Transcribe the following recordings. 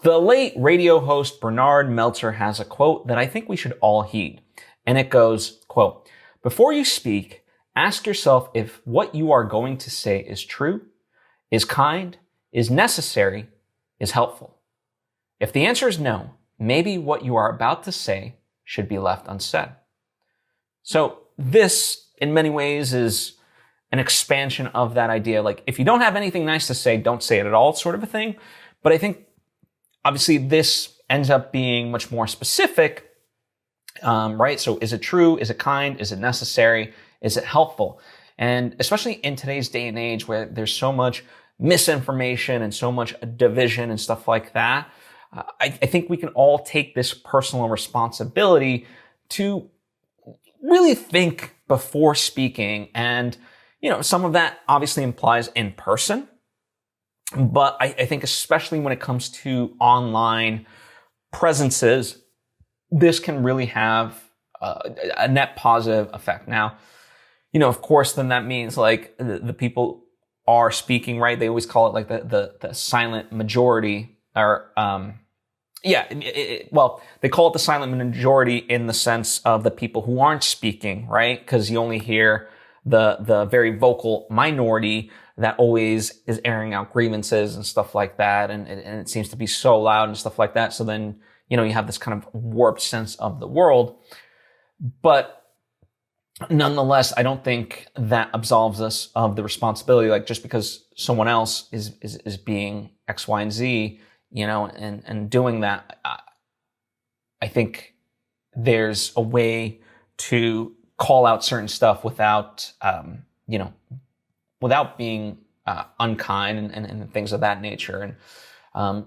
The late radio host Bernard Meltzer has a quote that I think we should all heed. And it goes, quote, "Before you speak, ask yourself if what you are going to say is true, is kind, is necessary, is helpful. If the answer is no, maybe what you are about to say should be left unsaid." So this, in many ways, is an expansion of that idea. Like, if you don't have anything nice to say, don't say it at all, sort of a thing. But I think, obviously, this ends up being much more specific, right? So is it true? Is it kind? Is it necessary? Is it helpful? And especially in today's day and age where there's so much misinformation and so much division and stuff like that, I think we can all take this personal responsibility to really think before speaking. And, some of that obviously implies in person. But I think especially when it comes to online presences, this can really have a net positive effect. Now, of course, then that means like the people are speaking, right? They always call it like the silent majority, or well, they call it the silent majority in the sense of the people who aren't speaking, right? Because you only hear the very vocal minority that always is airing out grievances and stuff like that. And it seems to be so loud and stuff like that. So then, you have this kind of warped sense of the world. But nonetheless, I don't think that absolves us of the responsibility. Like, just because someone else is being X, Y, and Z, and doing that, I think there's a way to call out certain stuff without, without being unkind and things of that nature. And I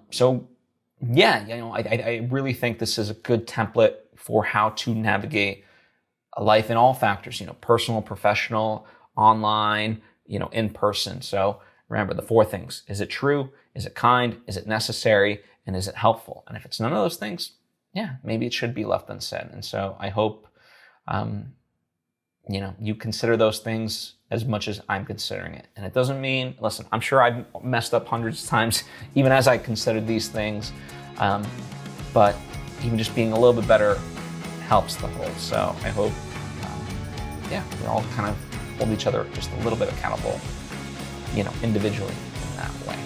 really think this is a good template for how to navigate life in all factors, personal, professional, online, in person. So remember the 4 things. Is it true? Is it kind? Is it necessary? And is it helpful? And if it's none of those things, maybe it should be left unsaid. And so I hope, you consider those things as much as I'm considering it. And it doesn't mean, listen, I'm sure I've messed up hundreds of times, even as I considered these things. But even just being a little bit better helps the whole. So I hope, we all kind of hold each other just a little bit accountable, individually in that way.